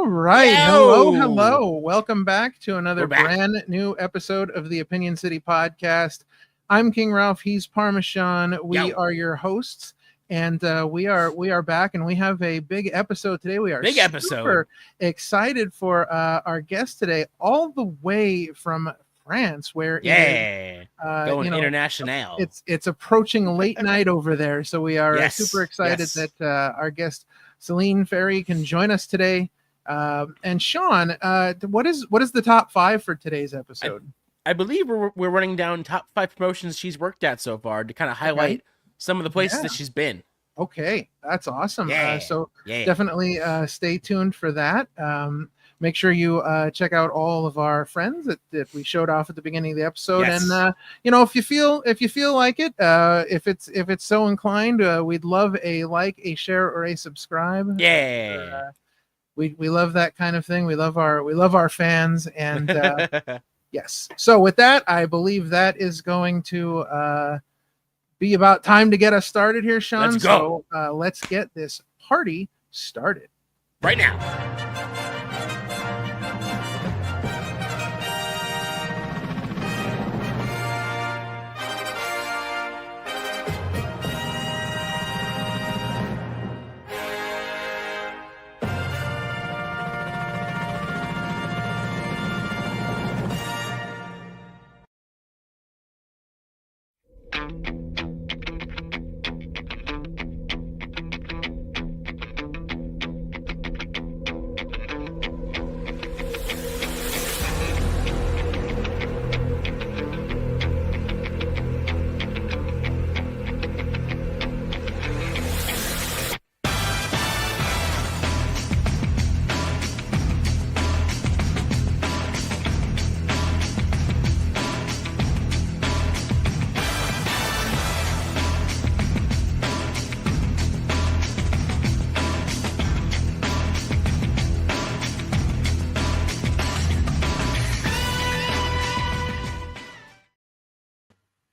right. Hello. Welcome back to another brand new episode of the Opinion City podcast. I'm King Ralph. He's Parmesan. We are your hosts, and we are back, and we have a big episode today. We are super excited for our guest today, all the way from France, where going international. It's approaching late night over there, so we are super excited that our guest Celine Ferry can join us today. And Sean, what is the top 5 for today's episode? I believe we're running down top 5 promotions she's worked at so far to kind of highlight some of the places that she's been. Okay, that's awesome. Definitely stay tuned for that. Make sure you check out all of our friends that we showed off at the beginning of the episode. And if you feel like it, if it's so inclined, we'd love a like, a share, or a subscribe. We love that kind of thing. We love our fans, and yes. So with that, I believe that is going to be about time to get us started here, Sean. Let's go. So let's get this party started right now.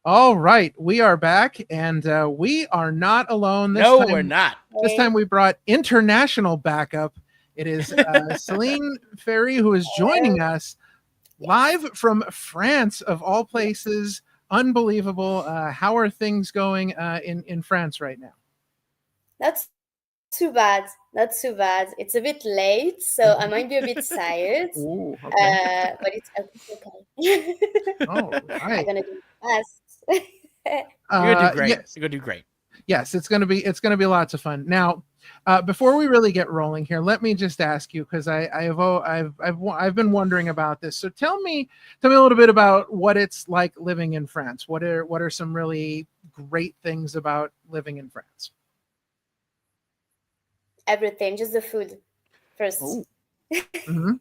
All right, we are back, and we are not alone this time. We're not. This time we brought international backup. It is Celine Ferry who is joining us live from France, of all places. Unbelievable. How are things going in France right now? That's too bad. It's a bit late, so I might be a bit tired. Ooh, okay. But it's okay. All right. I'm gonna do fast. You're gonna do great. Yes. You're gonna do great. Yes, it's gonna be lots of fun. Now, before we really get rolling here, let me just ask you, because I've been wondering about this. So tell me a little bit about what it's like living in France. What are some really great things about living in France? Everything, just the food first. Mm-hmm.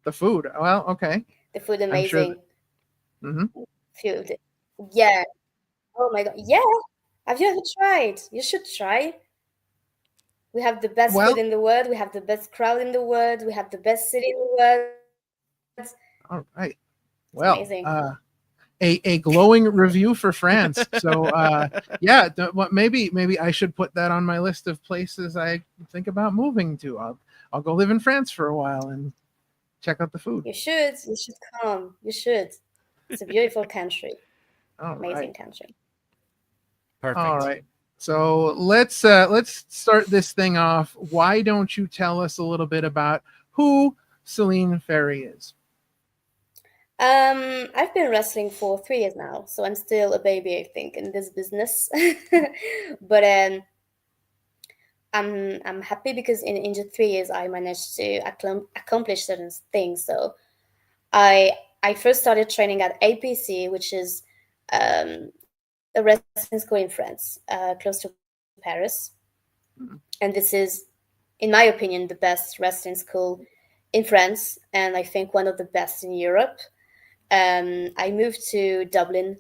The food. Well, okay. The food, amazing. Mm-hmm. Food. Yeah. Oh my God. Yeah. Have you ever tried? You should try. We have the best food in the world. We have the best crowd in the world. We have the best city in the world. All right. Well, a glowing review for France. So maybe I should put that on my list of places I think about moving to. I'll go live in France for a while and check out the food. You should come. You should. It's a beautiful country. Amazing country. Perfect. All right. So let's start this thing off. Why don't you tell us a little bit about who Celine Ferry is? I've been wrestling for 3 years now, so I'm still a baby, I think, in this business. But I'm happy because in just 3 years I managed to accomplish certain things. So I first started training at APC, which is a wrestling school in France, close to Paris. And this is, in my opinion, the best wrestling school in France, and I think one of the best in Europe. I moved to Dublin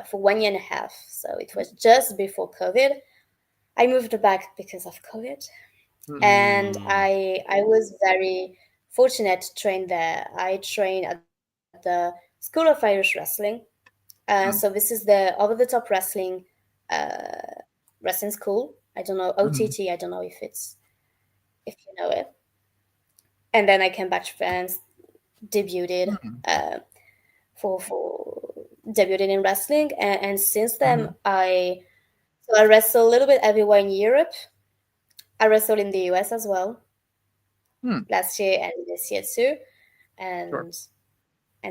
for 1 year and a half, so it was just before COVID. I moved back because of COVID, and I was very fortunate to train there. I trained at the School of Irish Wrestling. So this is the over-the-top wrestling school. I don't know, OTT. I don't know if you know it. and then I came back to France, debuted for debuted in wrestling, and since then I wrestle a little bit everywhere in Europe. I wrestled in the US as well last year and this year too, and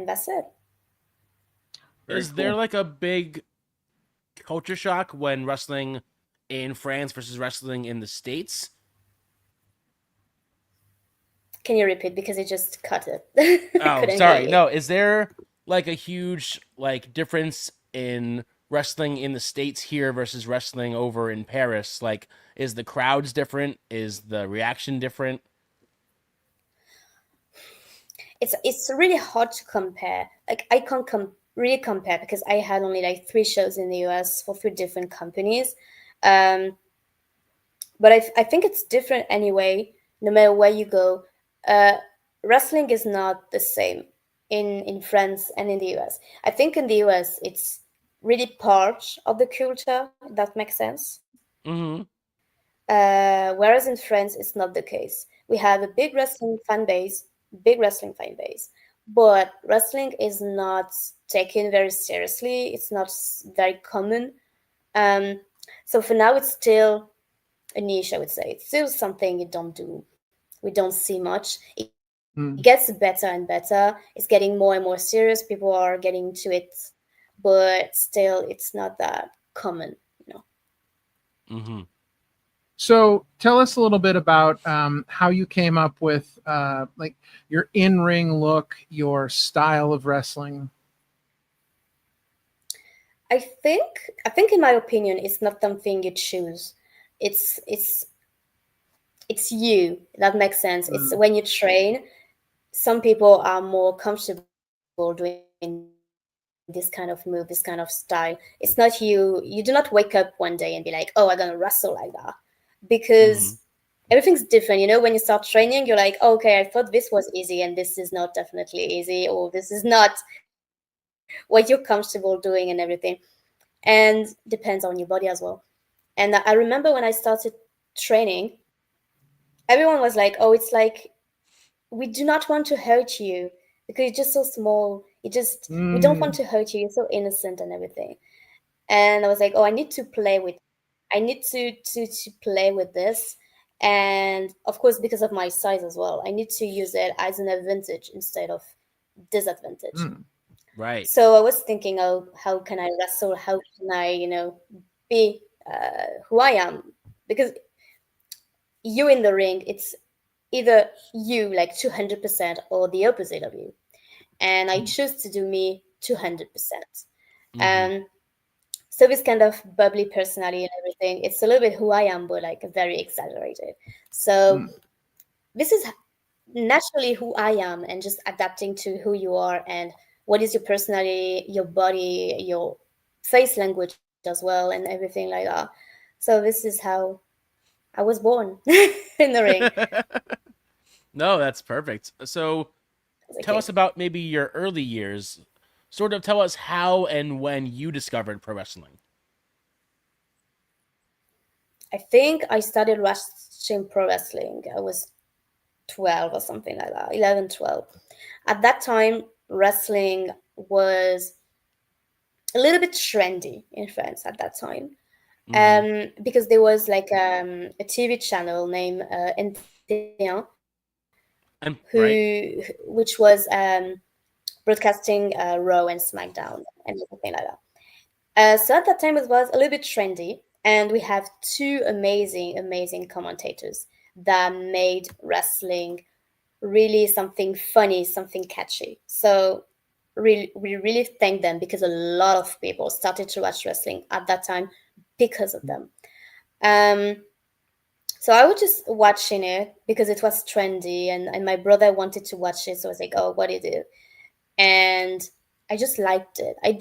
that's it. Is there like a big culture shock when wrestling in France versus wrestling in the States? Can you repeat, because it just cut it? Oh, sorry. No, is there like a huge like difference in wrestling in the States here versus wrestling over in Paris? Like, is the crowds different? Is the reaction different? It's really hard to compare. Like, I can't really compare because I had only like 3 shows in the US for 3 different companies. But I think it's different anyway, no matter where you go. Wrestling is not the same in France and in the US. I think in the US it's really part of the culture, if that makes sense. Mm-hmm. Whereas in France, it's not the case. We have a big wrestling fan base, but wrestling is not taken very seriously. It's not very common. So for now, it's still a niche, I would say. It's still something we don't see much. It gets better and better. It's getting more and more serious. People are getting to it, but still, it's not that common, you know. Mm-hmm. So tell us a little bit about how you came up with like your in-ring look, your style of wrestling. I think in my opinion, it's not something you choose. It's you. That makes sense. It's when you train, some people are more comfortable doing this kind of move, this kind of style. It's not you. You do not wake up one day and be like, oh, I'm gonna wrestle like that, because everything's different. You know, when you start training, you're like, oh, okay, I thought this was easy, and this is not definitely easy, or this is not what you're comfortable doing, and everything. And depends on your body as well. And I remember when I started training, everyone was like, oh, it's like, we do not want to hurt you because you're just so small. We don't want to hurt you. You're so innocent and everything. And I was like, oh, I need to play with play with this. And of course, because of my size as well, I need to use it as an advantage instead of disadvantage. Right. So I was thinking, oh, how can I wrestle? How can I, be who I am? Because you in the ring, it's either you like 200% or the opposite of you. And I choose to do me 200%. So this kind of bubbly personality and everything, it's a little bit who I am, but like very exaggerated. So this is naturally who I am, and just adapting to who you are and what is your personality, your body, your face language as well, and everything like that. So this is how I was born in the ring. No, that's perfect. So tell us about maybe your early years. Sort of tell us how and when you discovered pro wrestling. I think I started watching pro wrestling. I was 12 or something like that, 11, 12. At that time, wrestling was a little bit trendy in France at that time. Because there was like a TV channel named NT1, which was broadcasting Raw and SmackDown and everything like that. So at that time, it was a little bit trendy, and we have 2 amazing commentators that made wrestling really something funny, something catchy. So we really thank them, because a lot of people started to watch wrestling at that time because of them. So I was just watching it because it was trendy, and my brother wanted to watch it. So I was like, oh, what is it? And I just liked it. I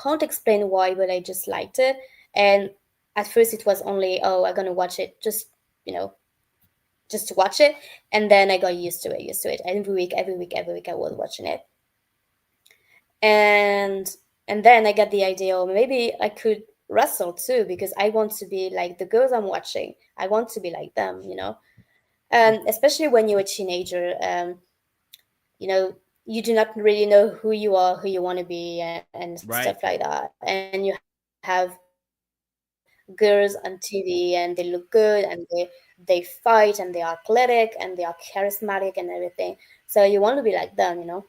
can't explain why, but I just liked it. And at first it was only, oh, I'm going to watch it just to watch it. And then I got used to it. Every week I was watching it. And then I got the idea, oh, maybe I could wrestle too, because I want to be like the girls I'm watching. I want to be like them, especially when you're a teenager. You do not really know who you are, who you want to be, and Right. stuff like that. And you have girls on TV, and they look good, and they fight, and they are athletic, and they are charismatic, and everything. So you want to be like them.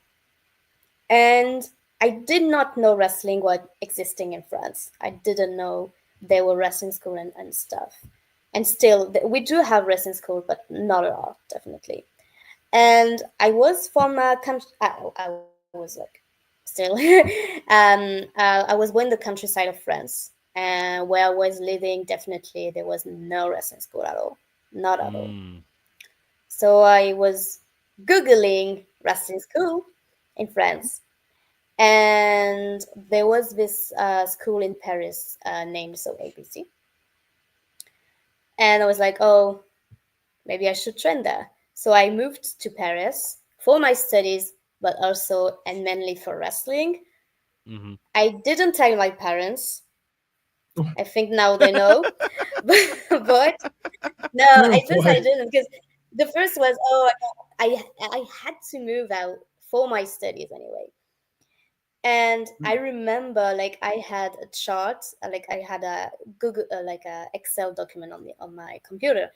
And I did not know wrestling was existing in France. I didn't know there were wrestling school and stuff. And still, we do have wrestling school, but not a lot, definitely. And I was from a country. I was like still. I was in the countryside of France, and where I was living, definitely there was no wrestling school at all, not at all. So I was googling wrestling school in France, and there was this school in Paris named APC, and I was like, oh, maybe I should train there. So I moved to Paris for my studies, but also and mainly for wrestling. Mm-hmm. I didn't tell my parents. I think now they know, but no, I didn't, because the first was, I had to move out for my studies anyway. And I remember, like, I had a chart, like I had a Google, like a Excel document on my computer,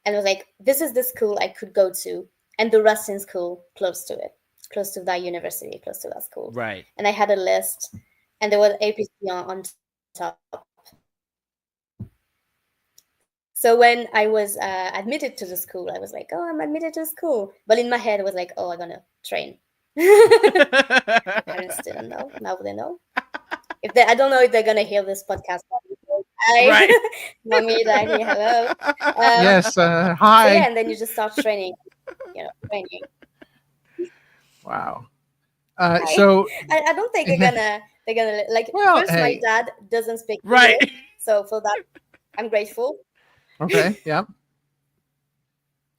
and it was like, this is the school I could go to, and the wrestling school close to it, close to that university, close to that school. Right. And I had a list, and there was APC on top. So when I was admitted to the school, I was like, oh, I'm admitted to school. But in my head, it was like, oh, I'm going to train. My parents didn't know. Now they know. I don't know if they're going to hear this podcast. Right. Mommy, daddy, hello. Yes, So hi. yeah, and then you just start training. Training. Wow. So I don't think they're gonna like. Well, first, hey. my dad doesn't speak Right. English, so for that, I'm grateful. Okay. Yeah.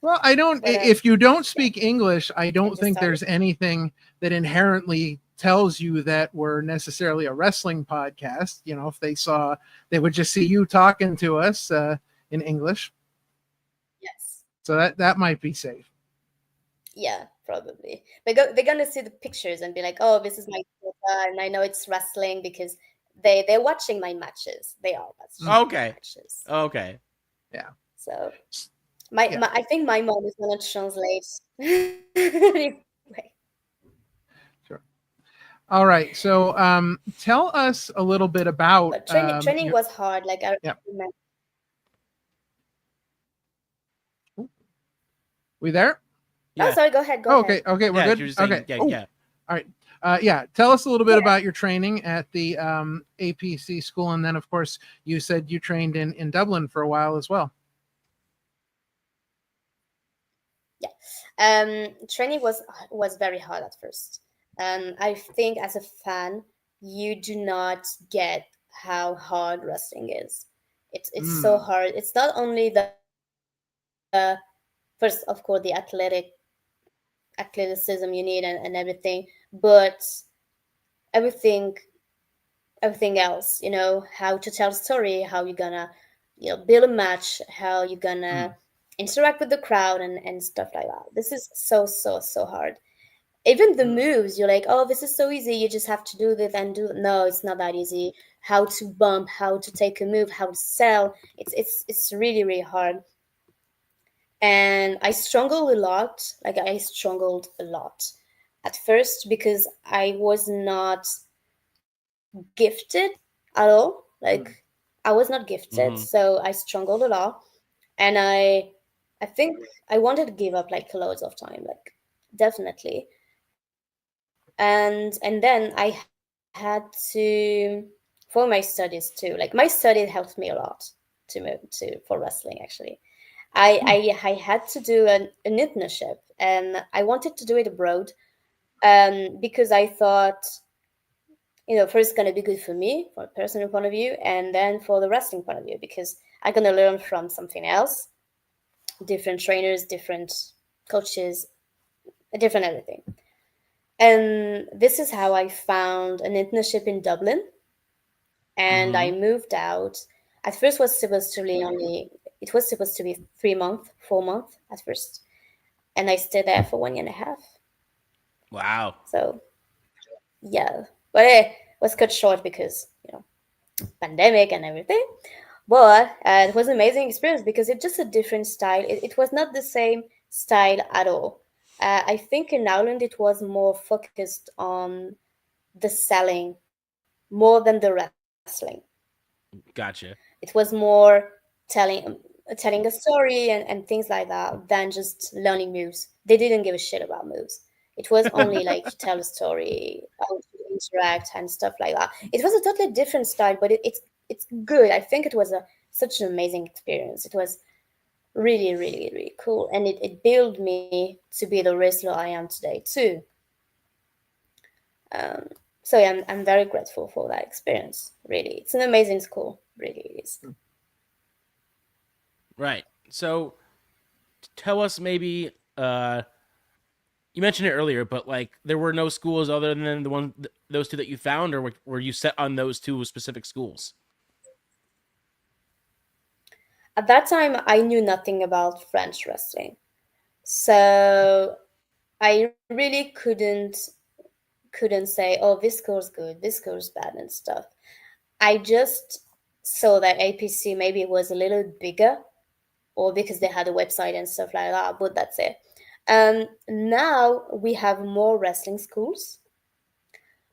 Well, I don't. If you don't speak English, I don't think there's anything that inherently tells you that we're necessarily a wrestling podcast. If they saw, they would just see you talking to us in English. Yes. So that might be safe. Yeah, probably. They're gonna see the pictures and be like, "Oh, this is my daughter, and I know it's wrestling because they're watching my matches. They are watching okay. matches. Okay. Yeah. So I think my mom is gonna translate. Anyway. Sure. All right. So tell us a little bit about training was hard. Like I remember. We there? Yeah. Oh, sorry. Go ahead. Okay. We're good. Okay. Yeah. All right. Tell us a little bit about your training at the APC school, and then, of course, you said you trained in Dublin for a while as well. Yeah. Training was very hard at first. I think as a fan, you do not get how hard wrestling is. It's so hard. It's not only the first, of course, the athleticism you need and everything, but everything else, how to tell a story, how you're gonna build a match, how you're gonna interact with the crowd and stuff like that. This is so hard. Even the moves, you're like, oh, this is so easy, you just have to do this and do. No, it's not that easy. How to bump, how to take a move, how to sell, it's really, really hard. And I struggled a lot. At first, because I was not gifted at all. Like I was not gifted, so I struggled a lot. And I think I wanted to give up like loads of time, like definitely. And then I had to, for my studies too. Like my study helped me a lot for wrestling actually. I had to do an internship, and I wanted to do it abroad, because I thought, first it's going to be good for me, from a personal point of view, and then for the wrestling point of view, because I'm going to learn from something else, different trainers, different coaches, different everything. And this is how I found an internship in Dublin, and I moved out. At first was supposed to be only It was supposed to be 3 months, 4 months at first, and I stayed there for 1 year and a half. Wow. So yeah, but it was cut short because pandemic and everything. But it was an amazing experience because it's just a different style. It was not the same style at all. I think in Ireland it was more focused on the selling more than the wrestling. Gotcha. It was more telling a story and things like that than just learning moves. They didn't give a shit about moves. It was only like you tell a story, how to interact and stuff like that. It was a totally different style, but it's good. I think it was such an amazing experience. It was really, really, really cool, and it built me to be the wrestler I am today too. So yeah, I'm very grateful for that experience. Really, it's an amazing school. Really, it is. Right. So, tell us maybe. You mentioned it earlier, but like there were no schools other than those two that you found, or were you set on those two specific schools? At that time, I knew nothing about French wrestling, so I really couldn't say, oh, this school's good, this school's bad, and stuff. I just saw that APC maybe was a little bigger, or because they had a website and stuff like that, but that's it. Now we have more wrestling schools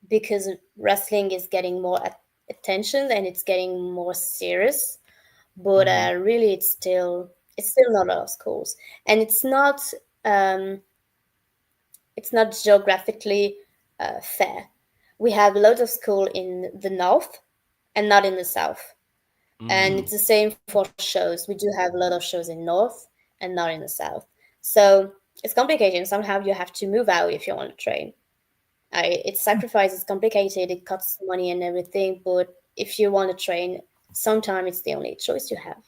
because wrestling is getting more attention and it's getting more serious. But really, it's still not a lot of schools, and it's not geographically fair. We have a lot of school in the north and not in the south. And it's the same for shows. We do have a lot of shows in north and not in the south. So it's complicated. Somehow you have to move out if you want to train. It's sacrifice, it's complicated, it costs money and everything. But if you want to train, sometimes it's the only choice you have.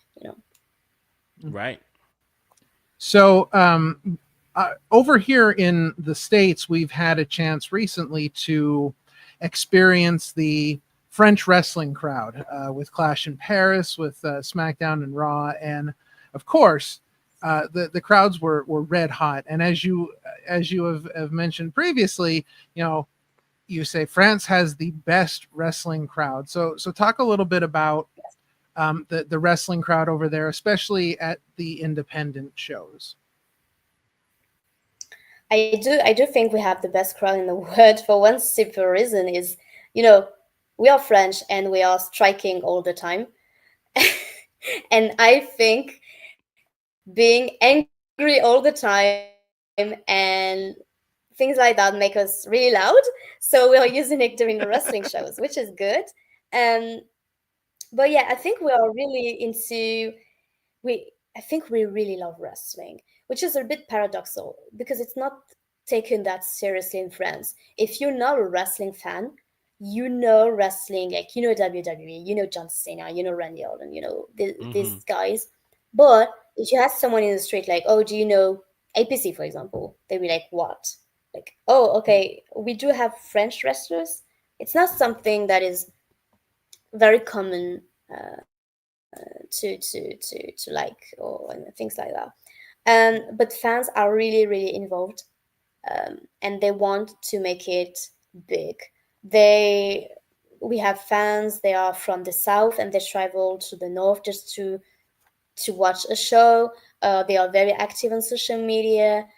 Right. So over here in the States, we've had a chance recently to experience the French wrestling crowd with Clash in Paris, with SmackDown and Raw, and of course, the crowds were red hot. And as you have mentioned previously, you say France has the best wrestling crowd. So talk a little bit about the wrestling crowd over there, especially at the independent shows. I do think we have the best crowd in the world. For one simple reason is, we are French and we are striking all the time. And I think being angry all the time and things like that make us really loud. So we are using it during the wrestling shows, which is good. But yeah, I think we are really I think we really love wrestling, which is a bit paradoxical because it's not taken that seriously in France. If you're not a wrestling fan, wrestling, like WWE, John Cena, Randy Orton, these guys. But if you ask someone in the street, like, oh, do you know APC, for example, they'd be like, what? Like, oh, okay, we do have French wrestlers. It's not something that is very common to like, or things like that. But fans are really, really involved, and they want to make it big. We have fans. They are from the south and they travel to the north just to watch a show. They are very active on social media,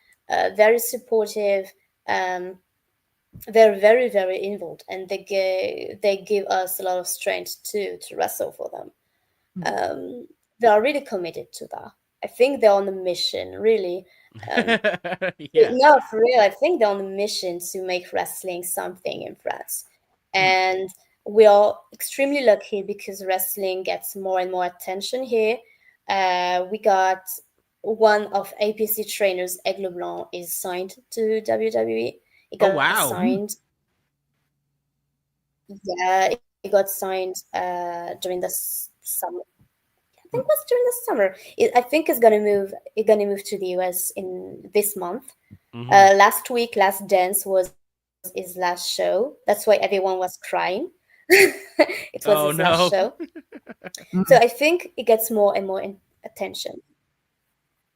very supportive. They're very, very involved, and they give us a lot of strength to wrestle for them. They are really committed to that. I think they're on a mission, really. Yeah. No, for real. I think they're on a mission to make wrestling something in France. And we are extremely lucky because wrestling gets more and more attention here. We got one of APC trainers, Aigle Blanc, is signed to WWE. It got signed. Yeah, it got signed during the summer. I think it was during the summer. I think it's gonna move. It's gonna move to the US in this month. Last week, Last Dance was his last show. That's why everyone was crying. It was his last show. So I think it gets more and more attention.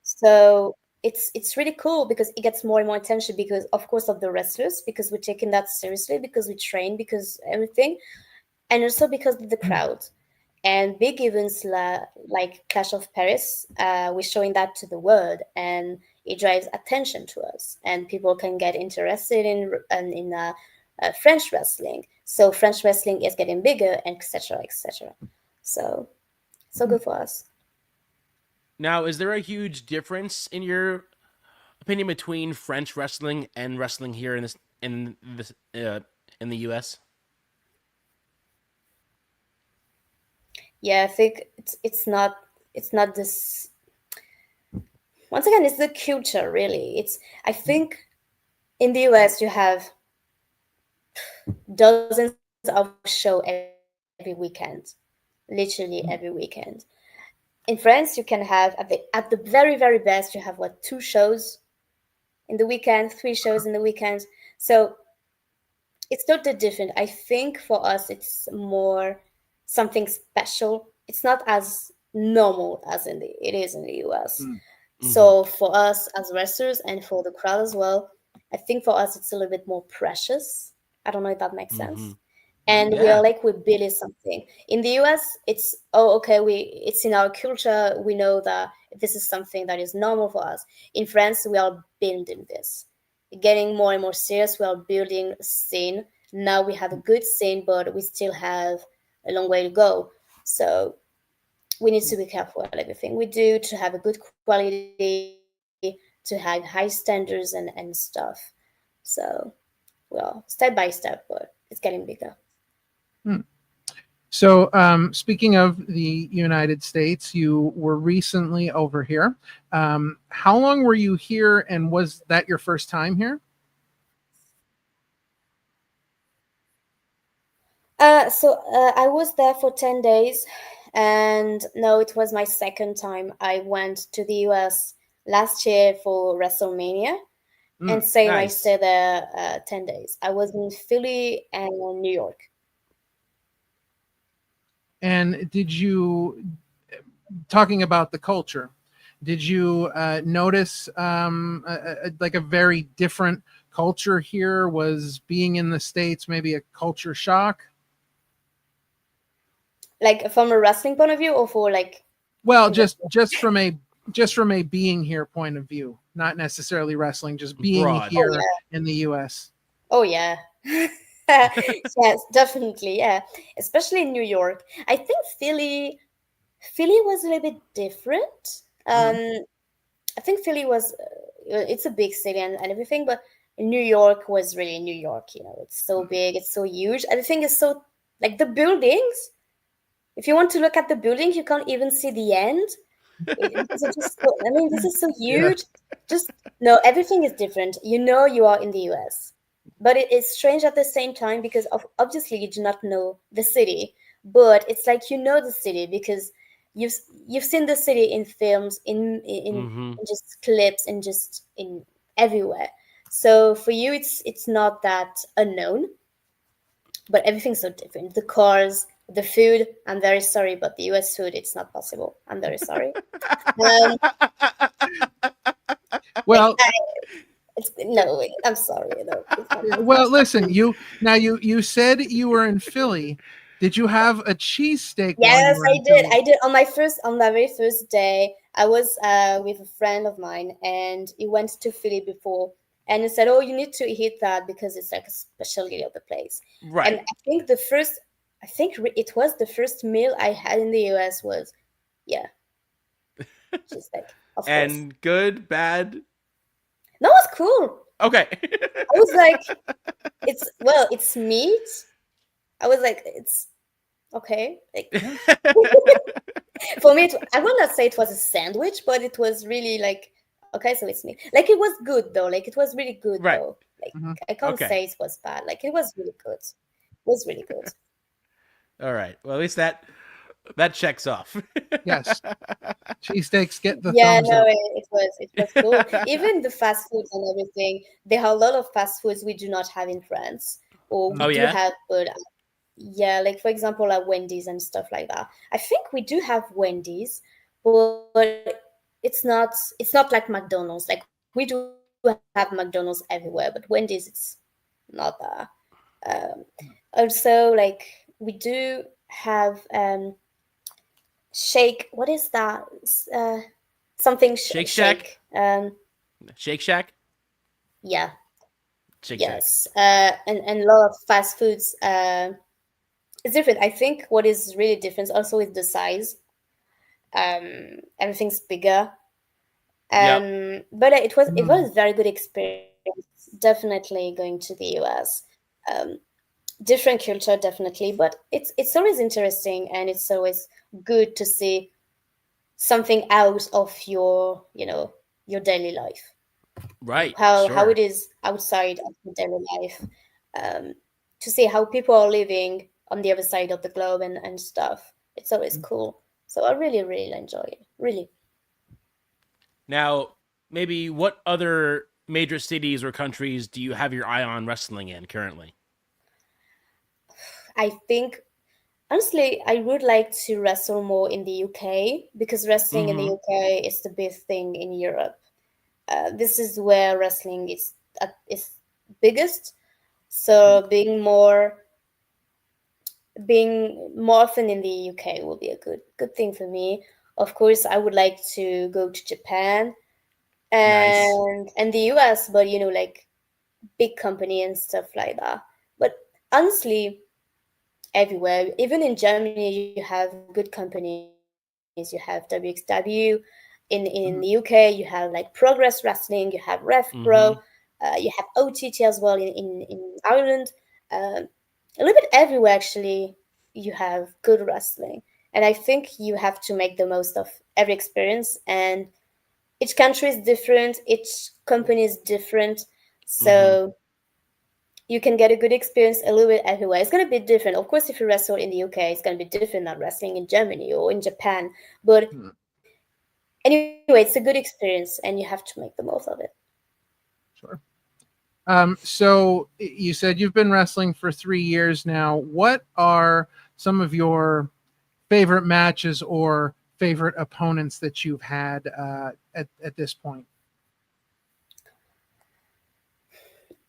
So it's really cool because it gets more and more attention because, of course, of the wrestlers, because we're taking that seriously, because we train, because everything, and also because of the crowd. And big events like Clash of Paris, we're showing that to the world, and it drives attention to us, and people can get interested in French wrestling. So French wrestling is getting bigger, and etc. etc. So good for us. Now, is there a huge difference in your opinion between French wrestling and wrestling here in the U.S.? Yeah, I think it's not this. Once again, it's the culture, really. I think in the US you have dozens of shows every weekend, literally every weekend. In France, you can have at the very, very best, you have 2 shows in the weekend, 3 shows in the weekend. So it's totally different. I think for us, it's more something special. It's not as normal as it is in the US. Mm-hmm. So for us as wrestlers and for the crowd as well, I think for us it's a little bit more precious. I don't know if that makes sense. And we're building something. In the US, it's it's in our culture. We know that this is something that is normal for us. In France, we are building this, getting more and more serious. We are building a scene. Now we have a good scene, but we still have a long way to go. So we need to be careful at everything we do to have a good quality, to have high standards and stuff. So, step by step, but it's getting bigger. So, speaking of the United States, you were recently over here. How long were you here, and was that your first time here? I was there for 10 days, and no, it was my second time. I went to the US last year for WrestleMania, and same, nice. I stayed there 10 days. I was in Philly and New York. And did you, talking about the culture, did you notice like a very different culture here? Was being in the States maybe a culture shock? Like from a wrestling point of view, or for like? Well, just from a being here point of view, not necessarily wrestling, just being broad here in the US. Oh yeah. Yes, definitely. Yeah, especially in New York. I think Philly was a little bit different. I think Philly was it's a big city and everything, but New York was really New York. It's so big, it's so huge. Everything is so, like, the buildings. If you want to look at the building, you can't even see the end. This is so huge. Yeah. Everything is different. You are in the US. But it is strange at the same time because obviously you do not know the city, but it's like the city because you've seen the city in films, in just clips, and just in everywhere. So for you, it's not that unknown, but everything's so different. The cars, the food. I'm very sorry, but the US food, it's not possible. I'm very sorry. Well. No, I'm sorry. No, well, listen, you said you were in Philly. Did you have a cheesesteak? Yes, I did. Philly? I did on my very first day. I was with a friend of mine, and he went to Philly before, and he said, "Oh, you need to eat that because it's like a specialty of the place." Right. And I think it was the first meal I had in the US was, cheesesteak. And course. Good, bad. No, it was cool. Okay. I was like, it's meat. I was like, it's okay. Like, for me, I will not say it was a sandwich, but it was really like, okay, so it's meat. Like, it was good though. Like, it was really good though. Like, I can't say it was bad. Like, it was really good. It was really good. All right. Well, at least that checks off. Yes. Cheesesteaks get the thumbs up. It was cool. Even the fast foods and everything, there are a lot of fast foods we do not have in France, or we do have, but like for example, like Wendy's and stuff like that. I think we do have Wendy's, but it's not like McDonald's. Like we do have McDonald's everywhere, but Wendy's it's not that. Also, like we do have Shake. What is that? Something Shake Shack. Shake Shack. Yeah. Shake yes. And a lot of fast foods. It's different. I think what is really different also is the size. Everything's bigger. But it was a very good experience. Definitely going to the US. Different culture, definitely, but it's always interesting, and it's always good to see something out of your daily life. Right. How it is outside of your daily life. To see how people are living on the other side of the globe and stuff. It's always cool. So I really, really enjoy it. Really. Now, maybe what other major cities or countries do you have your eye on wrestling in currently? I think, honestly, I would like to wrestle more in the UK, because wrestling in the UK is the big thing in Europe. This is where wrestling is biggest. So being more often in the UK will be a good thing for me. Of course, I would like to go to Japan and the US, but like big company and stuff like that. But honestly, everywhere, even in Germany, you have good companies. You have WXW. In the UK, you have like Progress Wrestling. You have Rev Pro. You have OTT as well in Ireland. A little bit everywhere, actually, you have good wrestling. And I think you have to make the most of every experience. And each country is different. Each company is different. So you can get a good experience a little bit everywhere. It's going to be different. Of course, if you wrestle in the UK, it's going to be different than wrestling in Germany or in Japan. But anyway, it's a good experience, and you have to make the most of it. Sure. So you said you've been wrestling for 3 years now. What are some of your favorite matches or favorite opponents that you've had at this point?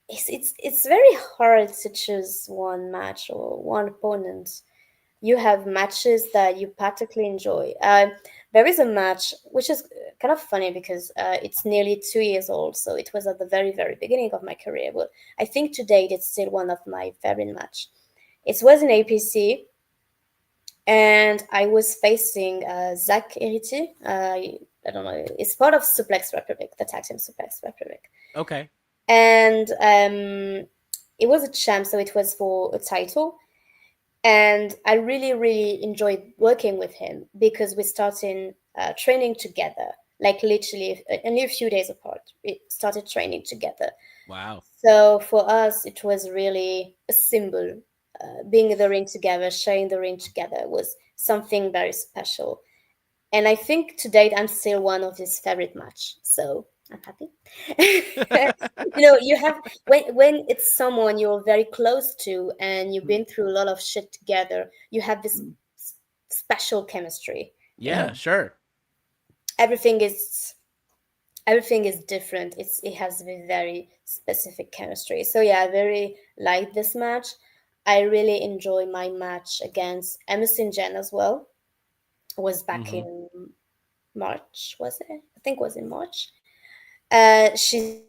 It's very hard to choose one match or one opponent. You have matches that you particularly enjoy. There is a match which is kind of funny because it's nearly 2 years old, so it was at the very, very beginning of my career. But I think to date it's still one of my favorite match. It was in APC, and I was facing Zach Eriti. I don't know. It's part of Suplex Republic, the tag team Suplex Republic. Okay. And it was a champ, so it was for a title. And I really, really enjoyed working with him because we started training together, like literally only a few days apart. We started training together. Wow. So for us, it was really a symbol. Being in the ring together, sharing the ring together was something very special. And I think to date, I'm still one of his favorite match. So I'm happy. You have when it's someone you're very close to and you've been through a lot of shit together, you have this special chemistry. Yeah, sure. Everything is different. It has a very specific chemistry. So yeah, I very like this match. I really enjoy my match against Emerson Jen as well. It was back in March, was it? I think it was in March. She's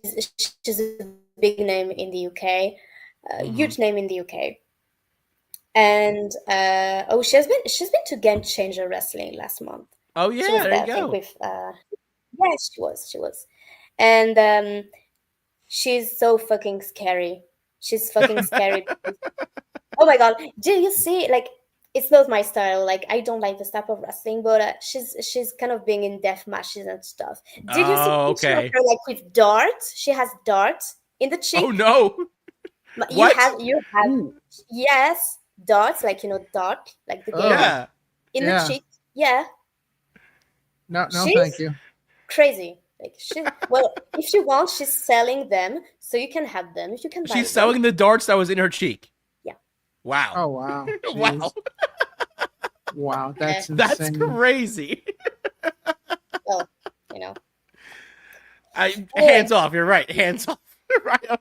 a big name in the UK, huge name in the UK, and she has been to Game Changer Wrestling last month. Oh yeah, there you go. With, she was, and she's so fucking scary. She's fucking scary. Oh my god, did you see? Like, it's not my style. Like, I don't like this type of wrestling, but she's kind of being in death matches and stuff. Did you see her, like, with darts? She has darts in the cheek. Oh no! You have yes, darts, like, dart, like the game in the cheek. Yeah. No, thank you. Crazy. Like, well, if you want, she's selling them, so you can have them. If you can buy she's selling the darts that was in her cheek. Yeah. Wow. Oh wow. Wow. Wow, that's insane. That's crazy. Hands off. You're right. Hands off. Right.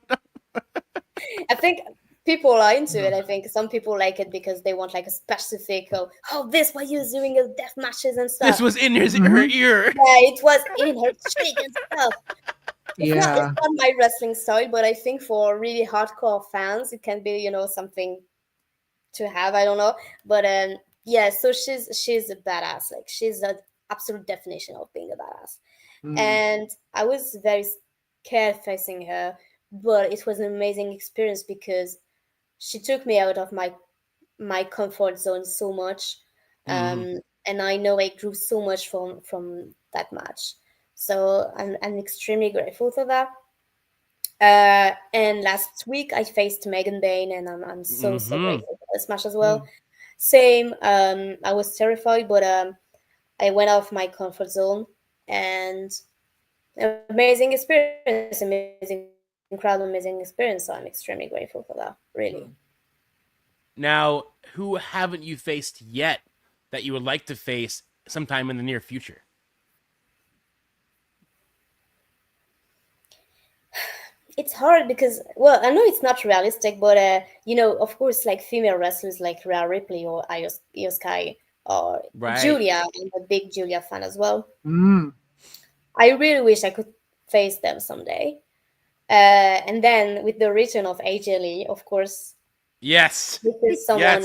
I think people are into it. I think some people like it because they want like a specific, this what you're doing in death matches and stuff. This was in her ear. Yeah, it was in her cheek and stuff. It's not my wrestling style, but I think for really hardcore fans, it can be, something to have. I don't know, but so she's a badass. Like, she's the absolute definition of being a badass. And I was very scared facing her, but it was an amazing experience because she took me out of my comfort zone so much, and I know I grew so much from that match. So I'm extremely grateful for that. And last week I faced Megan Bain, and I'm so grateful for this match as well. Same. I was terrified, but I went out of my comfort zone, and amazing experience, amazing crowd, amazing experience. So I'm extremely grateful for that. Really. Now, who haven't you faced yet that you would like to face sometime in the near future? It's hard because, well, I know it's not realistic, but of course, like female wrestlers like Rhea Ripley or Io Sky or Julia. I'm a big Julia fan as well. I really wish I could face them someday. And then with the return of AJ Lee, of course. Yes. This is someone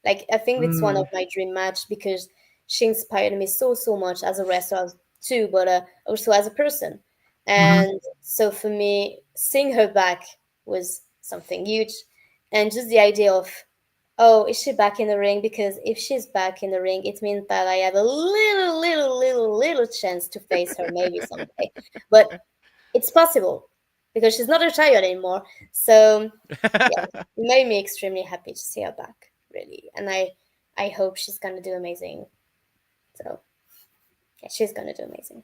I think it's one of my dream match because she inspired me so much as a wrestler too, but also as a person. And so for me, seeing her back was something huge. And just the idea of, is she back in the ring? Because if she's back in the ring, it means that I have a little chance to face her maybe someday. But it's possible because she's not retired anymore. So it made me extremely happy to see her back, really. And I hope she's going to do amazing. So she's going to do amazing.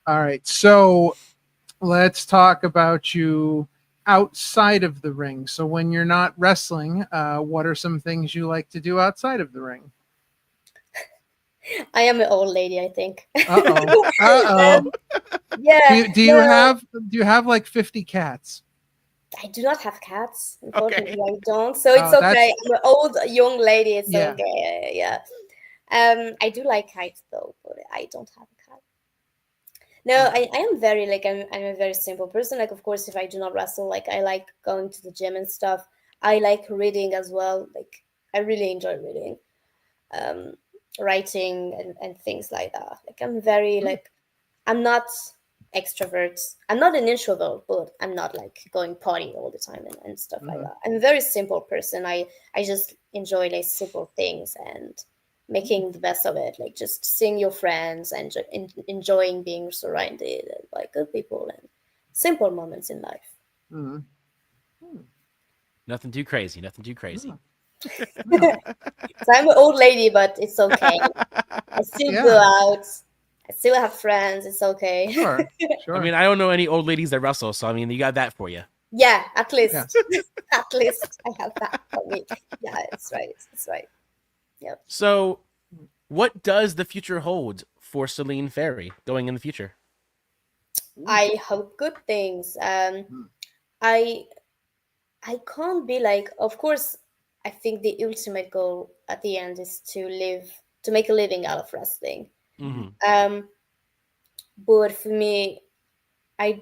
All right, so let's talk about you outside of the ring. So when you're not wrestling, what are some things you like to do outside of the ring? I am an old lady, I think. Yeah. Do you have like 50 cats? I do not have cats. Unfortunately, I don't. So it's okay. I'm an old young lady. It's okay. Yeah. I do like kites though, but I don't have a cat. No, I am very I'm a very simple person. Like, of course, if I do not wrestle, like I like going to the gym and stuff. I like reading as well. Like, I really enjoy reading, writing and things like that. Like, I'm very I'm not extrovert. I'm not an introvert, but I'm not like going party all the time and stuff like that. I'm a very simple person. I just enjoy like simple things and making the best of it, like just seeing your friends and enjoying being surrounded by good people and simple moments in life. Nothing too crazy. So I'm an old lady, but it's okay. I still go out. I still have friends. It's okay. Sure. I mean, I don't know any old ladies that wrestle, so I mean, you got that for you. Yeah, at least. Yeah. At least I have that for me. Yeah, it's right. It's right. Yep. So, what does the future hold for Celine Ferry going in the future? I hope good things. I can't be like, of course, I think the ultimate goal at the end is to make a living out of wrestling. But for me, I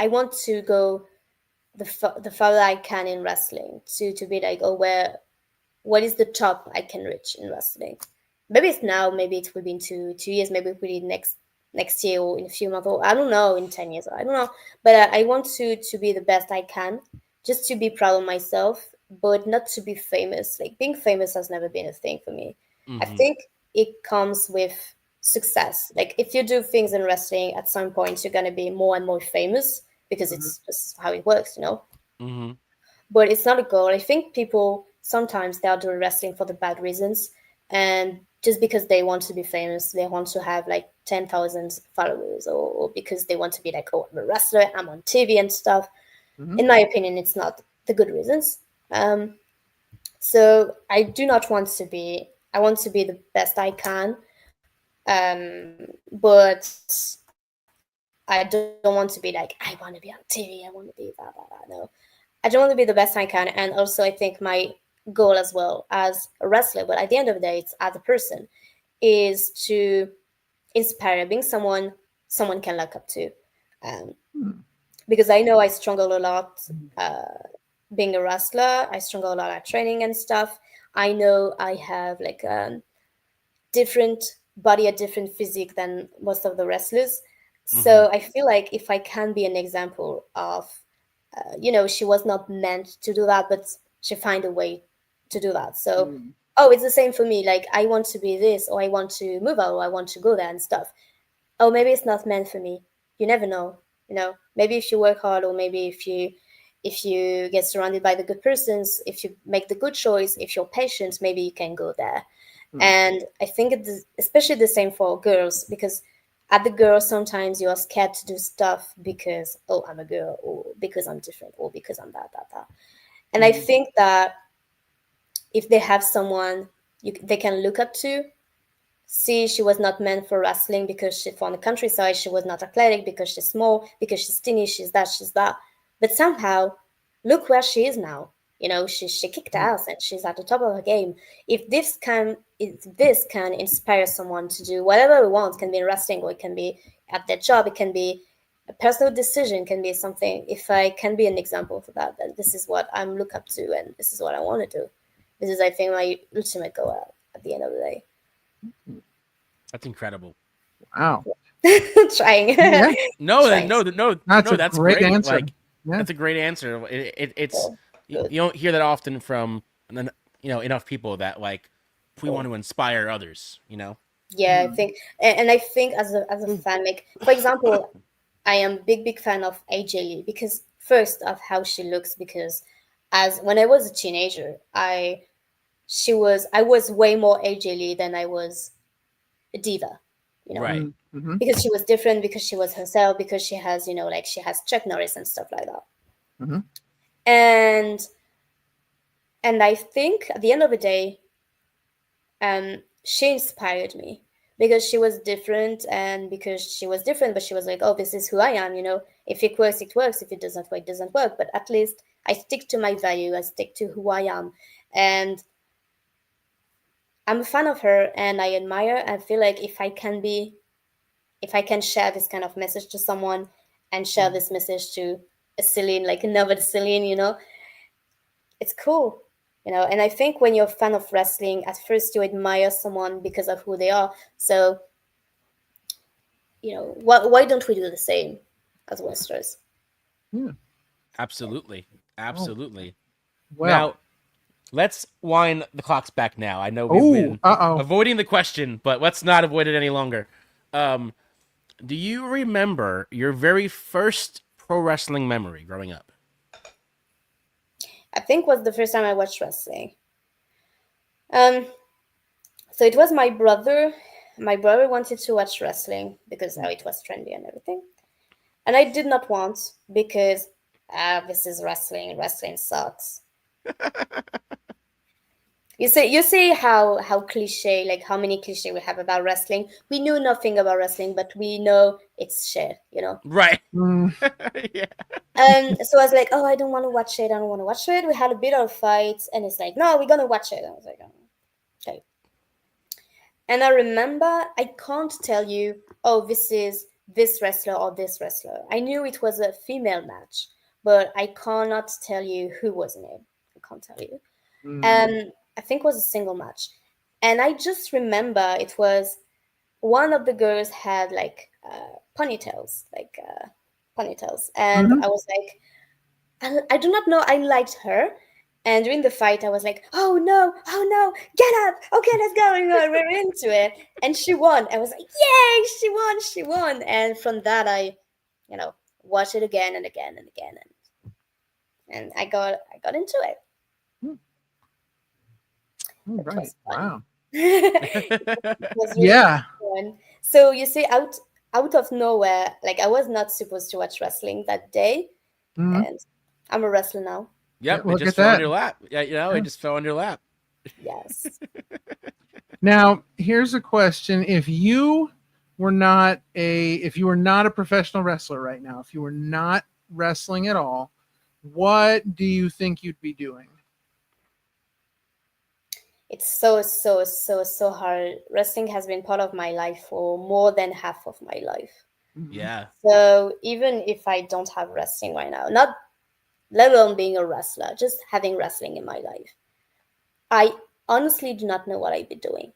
want to go the farther I can in wrestling to be like, what is the top I can reach in wrestling? Maybe it's now, maybe it will be in 2 years, maybe it will be next year or in a few months, or I don't know, in 10 years, I don't know. But I want to be the best I can, just to be proud of myself, but not to be famous. Like, being famous has never been a thing for me. I think it comes with success. Like, if you do things in wrestling, at some point you're going to be more and more famous because it's just how it works, But it's not a goal. I think people sometimes they are doing wrestling for the bad reasons, and just because they want to be famous, they want to have like 10,000 followers, or because they want to be like, I'm a wrestler, I'm on TV and stuff. In my opinion, it's not the good reasons. So I do not want to be. I want to be the best I can. But I don't want to be like, I want to be on TV, I want to be blah, blah, blah. No, I don't want to be the best I can. And also, I think my goal as well as a wrestler, but at the end of the day, it's as a person, is to inspire, being someone can look up to. Because I know I struggle a lot being a wrestler. I struggle a lot at training and stuff. I know I have like different body, a different physique than most of the wrestlers. So I feel like if I can be an example of, she was not meant to do that, but she find a way to do that. So, it's the same for me. Like, I want to be this, or I want to move out, or I want to go there and stuff. Oh, maybe it's not meant for me. You never know. Maybe if you work hard, or maybe if you get surrounded by the good persons, if you make the good choice, if you're patient, maybe you can go there. And I think it's especially the same for girls, because at the girl, sometimes you are scared to do stuff because, I'm a girl, or because I'm different, or because I'm that. And I think that if they have someone they can look up to, see, she was not meant for wrestling because she's from the countryside, she was not athletic because she's small, because she's skinny, she's that. But somehow, look where she is now. She kicked ass and she's at the top of her game. If this can inspire someone to do whatever they want, it can be wrestling, or it can be at their job, it can be a personal decision, can be something. If I can be an example for that, then this is what I'm look up to, and this is what I want to do. This is, I think, my ultimate goal at the end of the day. That's incredible. Wow. Trying. Yeah. No, That's that's great great. Answer. Like, that's a great answer. It's you don't hear that often from enough people that, like, if we want to inspire others, Yeah, I think, and I think as a fan, like, for example, I am big fan of AJ Lee, because first of how she looks, because when I was a teenager, I was way more AJ Lee than I was a diva, right? Because she was different, because she was herself, because she has she has Chuck Norris and stuff like that. And I think at the end of the day, she inspired me, because she was different, but she was like, oh, this is who I am. If it works, it works. If it doesn't work, it doesn't work. But at least I stick to my value. I stick to who I am. And I'm a fan of her, and I admire. I feel like if I can share this kind of message to someone, and share this message to a Celine, like another Celine, it's cool. And I think when you're a fan of wrestling, at first you admire someone because of who they are. So, why don't we do the same as wrestlers? Yeah. Absolutely. Well, now, let's wind the clocks back now. I know we've been avoiding the question, but let's not avoid it any longer. Do you remember your very first pro wrestling memory growing up? I think was the first time I watched wrestling. So it was my brother. My brother wanted to watch wrestling because it was trendy and everything. And I did not want, because this is wrestling. Wrestling sucks. You see how cliche, like how many cliche we have about wrestling. We knew nothing about wrestling, but we know it's shit, Right. Yeah. So I was like, oh, I don't want to watch it. We had a bit of fights, and it's like, no, we're gonna watch it. I was like, oh, okay. And I remember, I can't tell you, oh, this is this wrestler or this wrestler. I knew it was a female match, but I cannot tell you who was in it. I can't tell you. I think it was a single match. And I just remember it was one of the girls had like ponytails. And I was like, I do not know, I liked her. And during the fight, I was like, oh no, get up. Okay, let's go. We're into it. And she won. I was like, yay, she won. And from that, I, watched it again and again and again. And I got into it. Right. Wow. It was really fun. So you see, out of nowhere, like I was not supposed to watch wrestling that day, and I'm a wrestler now. Yep, it just fell on your lap. Yeah, it just fell on your lap. Yes. Now, here's a question: if you were not a professional wrestler right now, if you were not wrestling at all, what do you think you'd be doing? It's so hard. Wrestling has been part of my life for more than half of my life. Yeah. So even if I don't have wrestling right now, not let alone being a wrestler, just having wrestling in my life, I honestly do not know what I'd be doing,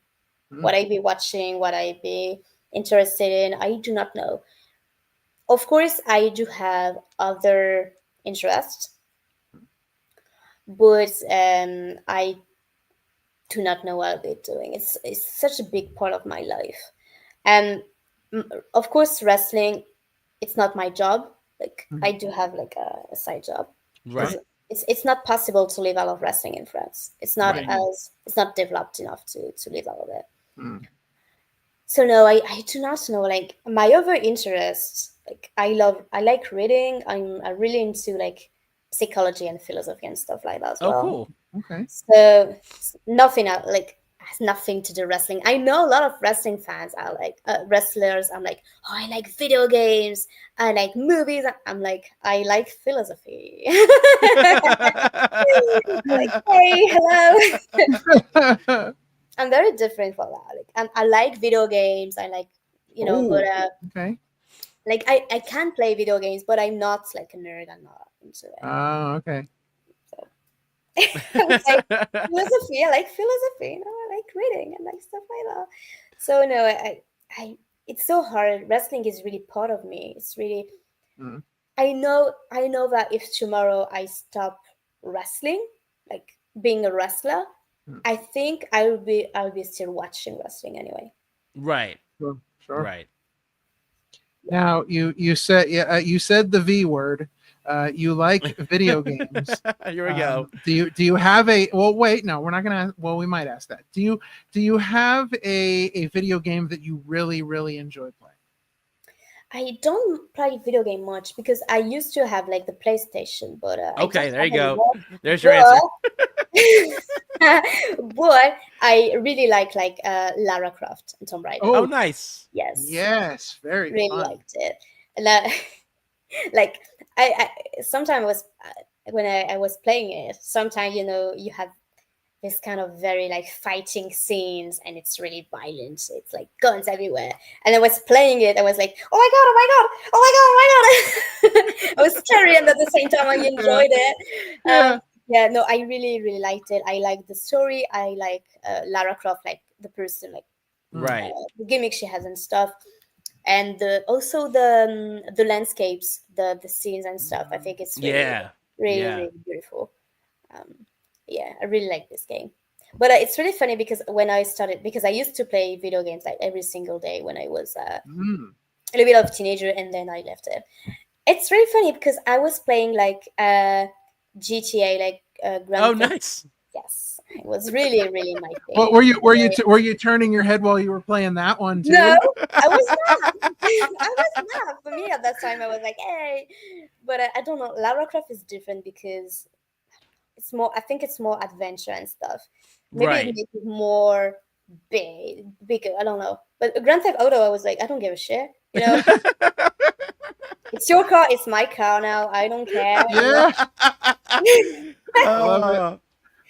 what I'd be watching, what I'd be interested in. I do not know. Of course, I do have other interests, but I do not know what I'll be doing. It's such a big part of my life, and of course, wrestling. It's not my job. Like I do have like a side job because Right. it's not possible to live out of wrestling in France. It's not Right. it's not developed enough to live out of it. Mm. So no, I do not know. Like my other interests, like I like reading. I'm really into like psychology and philosophy and stuff like that as Oh, well. cool. Okay. So nothing like has nothing to do wrestling. I know a lot of wrestling fans are like wrestlers. I'm like, oh, I like video games. I like movies. I'm like, I like philosophy. Like, hey, hello. I'm very different for that. Like, I like video games. I like, but Oh, okay. like I can play video games, but I'm not like a nerd. I'm not into it. Oh, okay. So I was like philosophy. I like philosophy. I like reading and like stuff like that. So no, I it's so hard. Wrestling is really part of me. It's really Mm. I know that if tomorrow I stop wrestling, like being a wrestler, Mm. I think I'll be still watching wrestling anyway. Right. Sure. Sure. Right. Now you said you said the V word. You like video games. Here we go. Do you have a well? Wait, no, we're not gonna. Well, we might ask that. Do you have a video game that you really enjoy playing? I don't play video game much because I used to have like the PlayStation, but I don't Okay, there have you go. anymore. There's your answer. But I really like Lara Croft and Tomb Raider. Oh, Oh, nice. Yes, yes, very really fun. liked it. And like I sometimes was when I was playing it. Sometimes you have this kind of very like fighting scenes and it's really violent. It's like guns everywhere. And I was playing it. I was like, oh my god, oh my god, oh my god, oh my god. It was scary and at the same time I enjoyed it. Yeah. Yeah, no, I really liked it. I like the story. I like Lara Croft, like the person, like Right. the gimmick she has and stuff, and also the landscapes, the scenes and stuff. I think it's Yeah. Yeah. really beautiful. Yeah, I really like this game. But it's really funny because when I started, because I used to play video games like every single day when I was Mm. a little bit of a teenager, and then I left it. It's really funny because I was playing like GTA, like Grand Oh, Theft. nice. Yes, it was really my thing. What were you turning your head while you were playing that one too? No, I was not. I was not. For me at that time, I was like, hey, but I don't know. Lara Croft is different because it's more. I think it's more adventure and stuff. Maybe it Right. makes it more bigger. I don't know. But Grand Theft Auto, I was like, I don't give a shit. It's your car. It's my car now. I don't care. Yeah, I love it. Oh.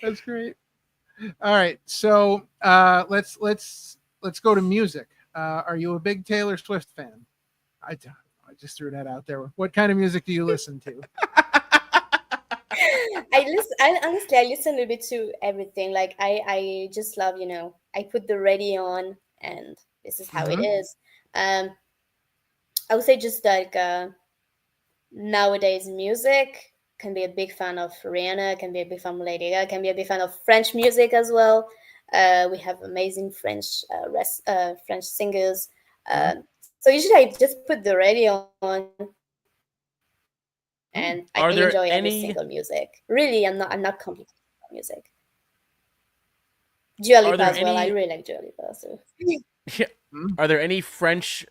That's great. All right, so let's go to music. Are you a big Taylor Swift fan? I don't. I just threw that out there. What kind of music do you listen to? I listen. I honestly, I listen a little bit to everything. Like I just love. I put the radio on, and this is how it Mhm. is. Um, I would say just like nowadays music can be a big fan of Rihanna, can be a big fan of Lady Gaga, can be a big fan of French music as well. We have amazing French singers. Mhm. So usually I just put the radio on Mm. and I Are there enjoy every any single music. Really, I'm not complicated about music. Dua are Lipa there as well. I any really like Dua Lipa. So Mm. are there any French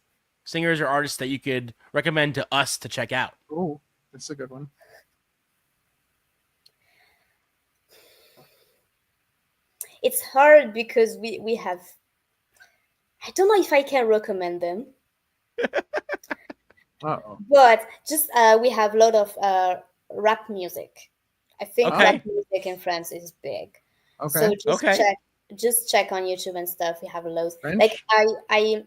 singers or artists that you could recommend to us to check out? Oh, that's a good one. it's hard because we have, I don't know if I can recommend them. But just we have a lot of rap music. I think rap music in France is big. So just check on YouTube and stuff. We have loads. French? Like I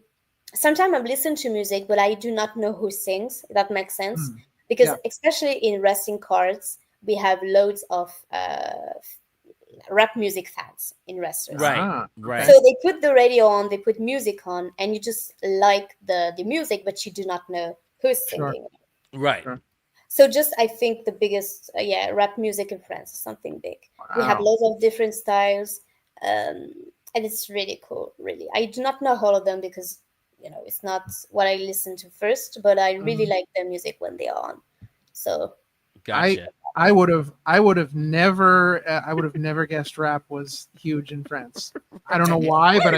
sometimes I listen to music, but I do not know who sings. If that makes sense. Because especially in wrestling cards, we have loads of rap music fans in wrestlers. Right. So they put the radio on, they put music on, and you just like the music, but you do not know who's singing. Right. So just I think the biggest rap music in France is something big. We have lots of different styles, and it's really cool. Really, I do not know all of them because it's not what I listen to first, but I really like their music when they are on. So gotcha. I would have never guessed rap was huge in France. I don't know why, but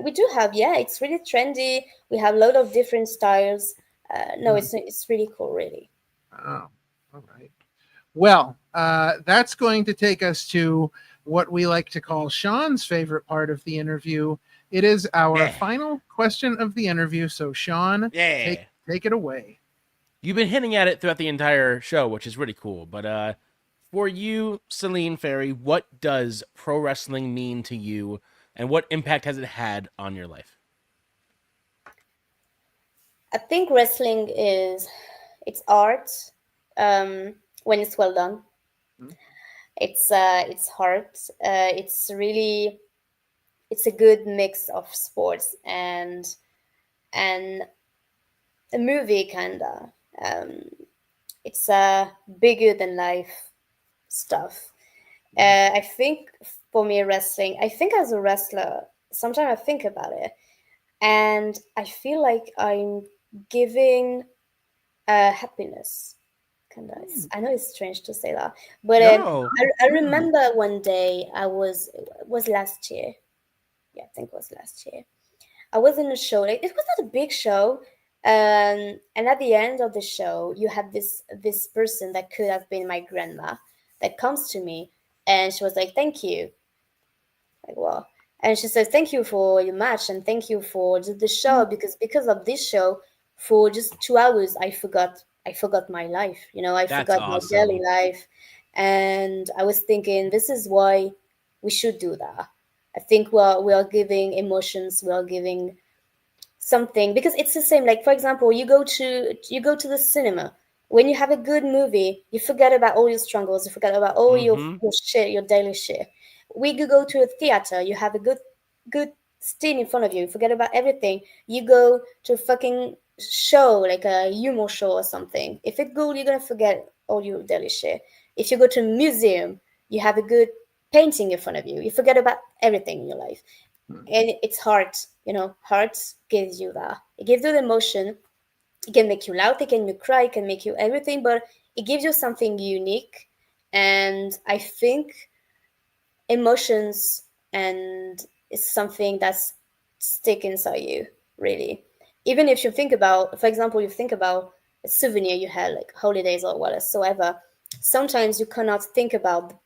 we do have it's really trendy. We have a lot of different styles. It's really cool, really. Oh, all right. Well, that's going to take us to what we like to call Sean's favorite part of the interview. It is our final question of the interview. So, Sean, take it away. You've been hinting at it throughout the entire show, which is really cool. But for you, Celine Ferry, what does pro wrestling mean to you, and what impact has it had on your life? I think wrestling it's art when it's well done. It's art. It's a good mix of sports and a movie kinda. It's bigger than life stuff. I think for me, wrestling, I think as a wrestler, sometimes I think about it and I feel like I'm giving happiness. Kind of. I know it's strange to say that, but I remember one day it was last year. Yeah, I think it was last year. I was in a show. Like, it was not a big show. And at the end of the show, you have this person that could have been my grandma that comes to me, and she was like, "Thank you." Like, well, and she says, "Thank you for your match, and thank you for the show because of this show, for just 2 hours, I forgot my life. I forgot my daily life, and I was thinking, this is why we should do that. I think we are giving emotions, we are giving." Something, because it's the same, like, for example, you go to the cinema. When you have a good movie, you forget about all your struggles, you forget about all your shit, your daily shit. We could go to a theater, you have a good scene in front of you, you forget about everything. You go to a fucking show, like a humor show or something. If it's good, you're gonna forget all your daily shit. If you go to a museum, you have a good painting in front of you, you forget about everything in your life. And it's heart, heart gives you that. It gives you the emotion. It can make you loud, it can make you cry, it can make you everything, but it gives you something unique. And I think emotions and it's something that's stick inside you, really. Even if you think about, for example, you think about a souvenir you had, like holidays or whatsoever, sometimes you cannot think about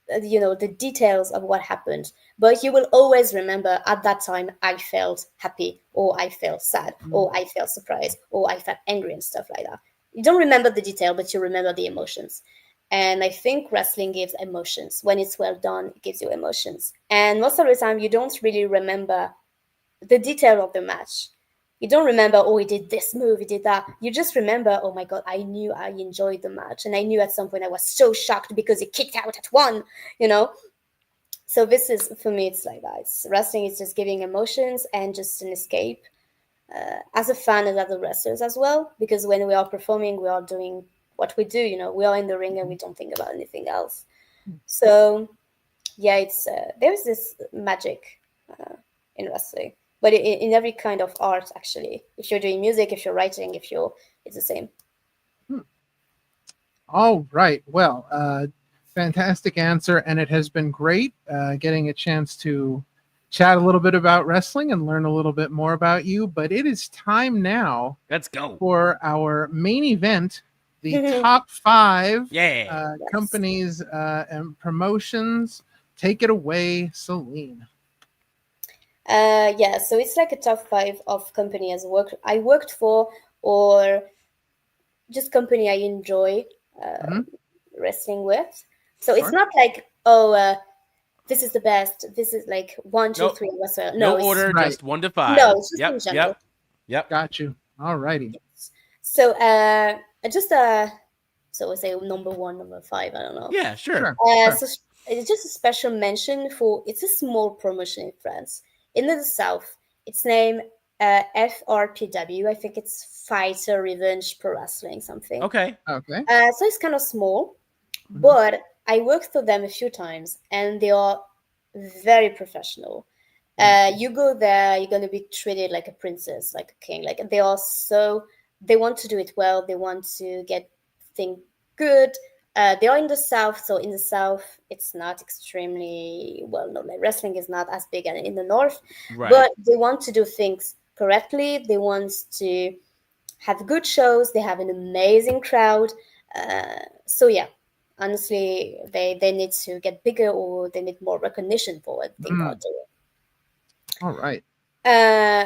the details of what happened, but you will always remember at that time I felt happy, or I felt sad, or I felt surprised, or I felt angry and stuff like that. You don't remember the detail, but you remember the emotions. And I think wrestling gives emotions. When it's well done, it gives you emotions. And most of the time you don't really remember the detail of the match. You don't remember, oh, he did this move, he did that. You just remember, oh my God, I knew I enjoyed the match. And I knew at some point I was so shocked because he kicked out at one, So this is, for me, it's like that. Wrestling is just giving emotions and just an escape. As a fan and as the wrestlers as well, because when we are performing, we are doing what we do, we are in the ring and we don't think about anything else. So, yeah, it's there's this magic in wrestling. But in every kind of art, actually, if you're doing music, if you're writing, it's the same. All right. Well, fantastic answer. And it has been great getting a chance to chat a little bit about wrestling and learn a little bit more about you. But it is time now. Let's go for our main event, the top 5 yes. companies and promotions take it away, Celine. Yeah, so it's like a top 5 of company I worked for, or just company I enjoy wrestling with. So it's not like, this is the best. This is like 1, 2, 3 whatsoever. No order, right. just 1 to 5. No, it's just in general. Yep. Got you. All righty. So just so we say number 1, number 5. I don't know. Yeah, sure. So it's just a special mention for. It's a small promotion in France, in the south. It's named FRPW. I think it's Fighter Revenge Pro Wrestling something. Okay. So it's kind of small, but I worked for them a few times, and they are very professional. You go there, you're going to be treated like a princess, like a king. Like they want to do it well. They want to get things good. They are in the south, so in the south, it's not extremely well known. Like wrestling is not as big as in the north, but they want to do things correctly. They want to have good shows. They have an amazing crowd. So yeah, honestly, they need to get bigger, or they need more recognition for what they are doing. All right.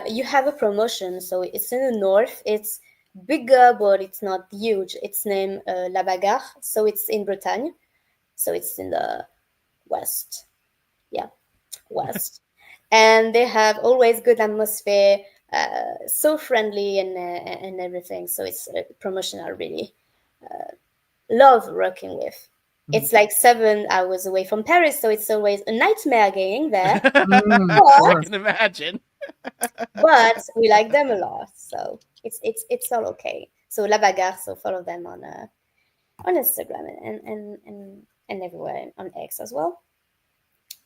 You have a promotion, so it's in the north. It's bigger, but it's not huge. It's named La Bagarre, so it's in Bretagne, so it's in the west. Yeah, west. And they have always good atmosphere, so friendly and everything. So it's a promotion I really love working with. It's like 7 hours away from Paris, so it's always a nightmare getting there. I can imagine. But we like them a lot, so it's all okay. So La Bagarre, so follow them on Instagram and everywhere, on X as well.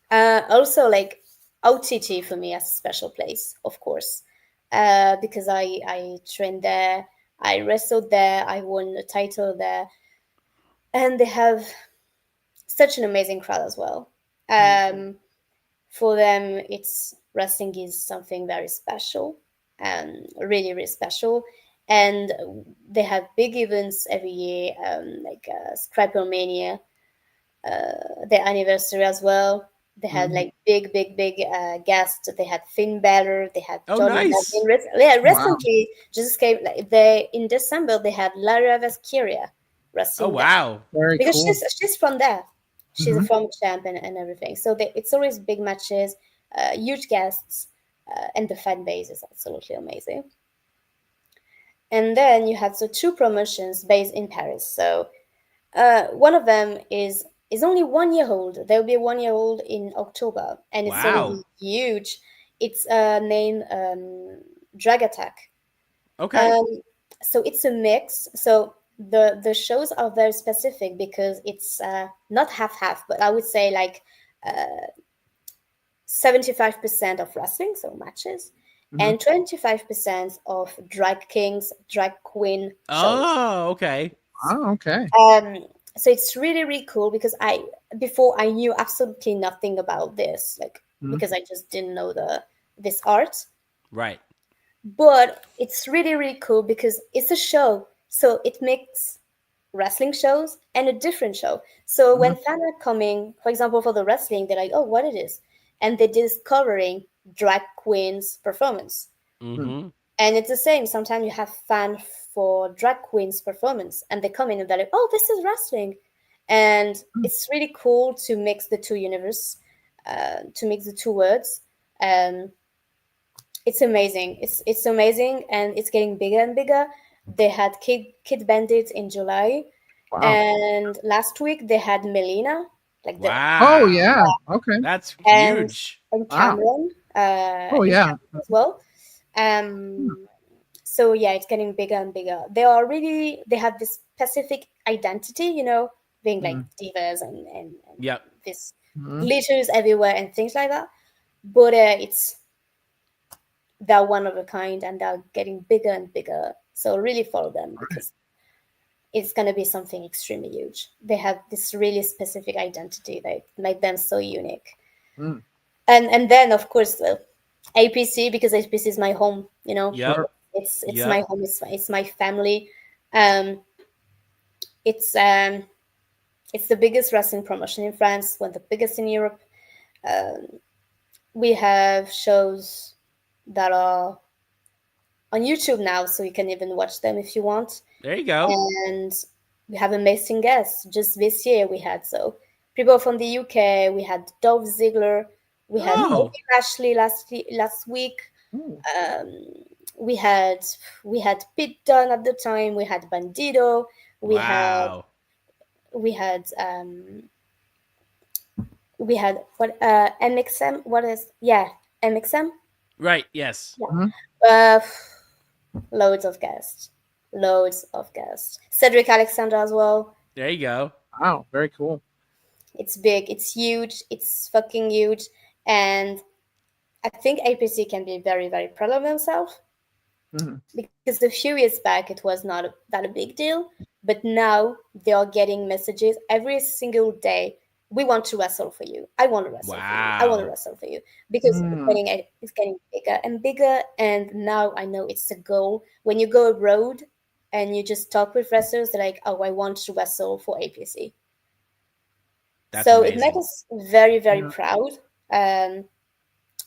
Also, like OTT for me as a special place, of course, because I trained there, I wrestled there, I won a title there, and they have such an amazing crowd as well. For them, wrestling is something very special, and really, really special. And they have big events every year, like Scrappermania, their anniversary as well. They had like big guests. They had Finn Balor. They had Johnny. Nice. Recently, just came. Like, in December they had Lara Vasqueria wrestling. Oh wow! Because cool. she's from there. She's a former champ and everything. So it's always big matches, huge guests, and the fan base is absolutely amazing. And then you have 2 promotions based in Paris. So one of them is only 1 year old. There will be a 1 year old in October, and it's already huge. It's named Drag Attack. Okay. So it's a mix. So the shows are very specific because it's not half, but I would say like 75% of wrestling, so matches, and 25% of drag kings, drag queen shows. Oh, okay. Oh, okay. So it's really, really cool because before I knew absolutely nothing about this, like because I just didn't know this art. Right. But it's really, really cool because it's a show. So it makes wrestling shows and a different show. So when fans are coming, for example, for the wrestling, they're like, oh, what it is? And they're discovering drag queens performance. And it's the same. Sometimes you have fans for drag queens performance and they come in and they're like, oh, this is wrestling. And it's really cool to mix the 2 universes, to mix the 2 words. It's amazing. It's amazing, and it's getting bigger and bigger. They had Kid Bandit in July, and last week they had Melina. Like oh yeah, okay, that's huge. And Cameron. As well. So yeah, it's getting bigger and bigger. They have this specific identity, being like divas and this glitters everywhere and things like that. But they're one of a kind, and they're getting bigger and bigger. So really follow them because it's going to be something extremely huge. They have this really specific identity that make them so unique. And then of course APC, because APC is my home. It's my home. It's my family. It's the biggest wrestling promotion in France, one of the biggest in Europe. We have shows that are on YouTube now, so you can even watch them if you want. There you go. And we have amazing guests. Just this year we had people from the UK. We had Dolph Ziggler. We had Bobby Lashley last week. We had Pete Dunne at the time. We had Bandito. We had what MXM. What is MXM? Right. Yes. Yeah. Loads of guests. Cedric Alexander as well. There you go. Wow, very cool. It's big. It's huge. It's fucking huge. And I think APC can be very, very proud of themselves. Because a few years back, it was not that a big deal. But now they are getting messages every single day. We want to wrestle for you. I want to wrestle for you. I want to wrestle for you. Because it's getting bigger and bigger. And now I know it's a goal. When you go abroad and you just talk with wrestlers, they're like, oh, I want to wrestle for APC. So amazing. It makes us very, very proud.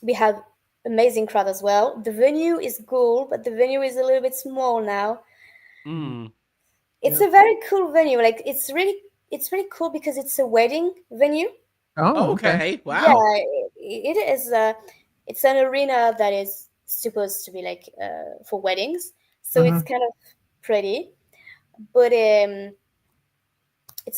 We have amazing crowd as well. The venue is cool, but the venue is a little bit small now. It's a very cool venue. Like it's really cool because it's a wedding venue. Oh, okay. Wow. Yeah, it is. It's an arena that is supposed to be like for weddings, so it's kind of pretty, but it's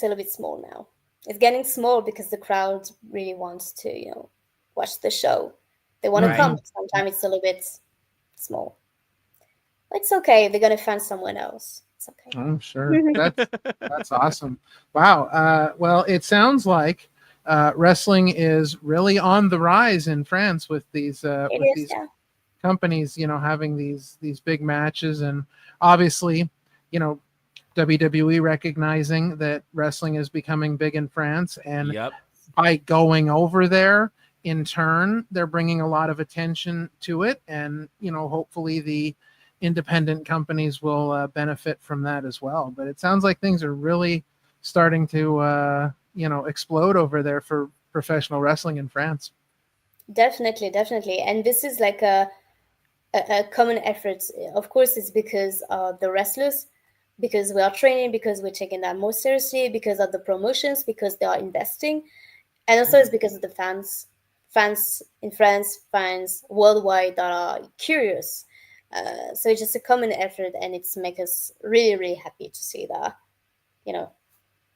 a little bit small now. It's getting small because the crowd really wants to, watch the show. They want to come. Sometimes it's a little bit small. But it's okay. They're gonna find someone else. It's okay. I'm sure. That's awesome. Wow. Well, it sounds like wrestling is really on the rise in France with these companies, having these big matches, and obviously, WWE recognizing that wrestling is becoming big in France, and by going over there, in turn, they're bringing a lot of attention to it, and hopefully the independent companies will benefit from that as well. But it sounds like things are really starting to explode over there for professional wrestling in France. Definitely, and this is like a common effort. Of course, it's because of the wrestlers, because we are training, because we're taking that more seriously, because of the promotions, because they are investing, and also it's because of the fans in France, fans worldwide that are curious. So it's just a common effort, and it's make us really, really happy to see that,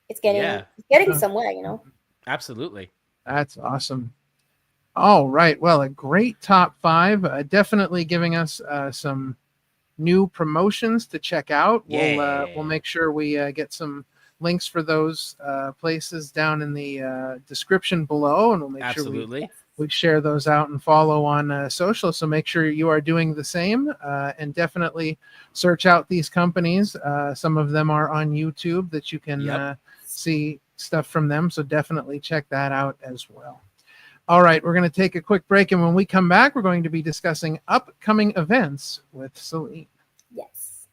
it's getting somewhere, Absolutely. That's awesome. All right. Well, a great top 5, definitely giving us some new promotions to check out. We'll make sure we get some links for those places down in the description below, and we'll make sure we share those out and follow on social. So make sure you are doing the same, and definitely search out these companies. Some of them are on YouTube that you can see stuff from them. So definitely check that out as well. All right, we're going to take a quick break, and when we come back, we're going to be discussing upcoming events with Celine. Yes.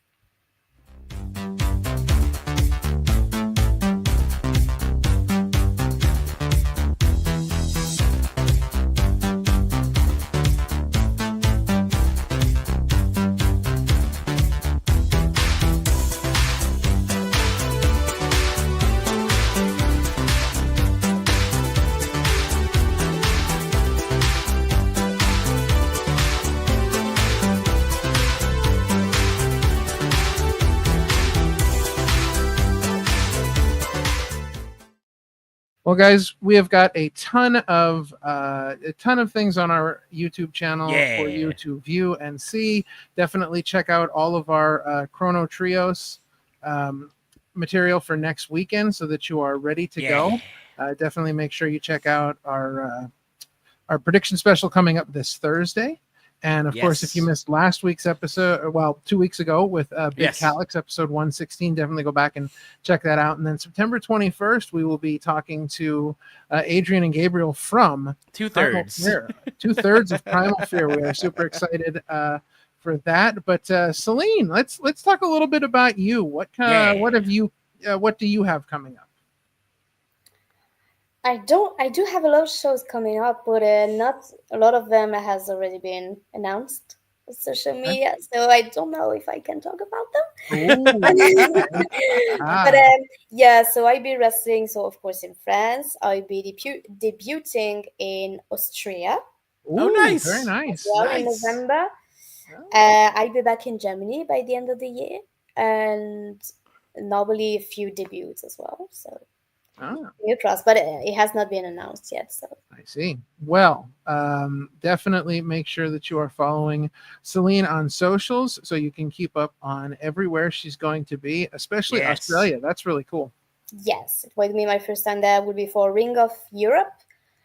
Well, guys, we have got a ton of things on our YouTube channel for you to view and see. Definitely check out all of our Chrono Trios material for next weekend so that you are ready to go. Definitely make sure you check out our prediction special coming up this Thursday. And of course, if you missed last week's episode, 2 weeks ago with Big Calix, episode 116, definitely go back and check that out. And then September 21st, we will be talking to Adrian and Gabriel from Two-thirds of Primal Fear. We are super excited for that. But Celine, let's talk a little bit about you. What do you have coming I do have a lot of shows coming up, but not a lot of them has already been announced on social media, so I don't know if I can talk about them. But yeah, so I'll be wrestling. So of course in France, I'll be debuting in Austria. Oh, nice! Very nice. Well, in November, I'll be back in Germany by the end of the year, and normally a few debuts as well. So. New cross, but it has not been announced yet. So I see. Well, definitely make sure that you are following Celine on socials so you can keep up on everywhere she's going to be, especially Australia. That's really cool. Yes, it will be my first time there. Will be for Ring of Europe.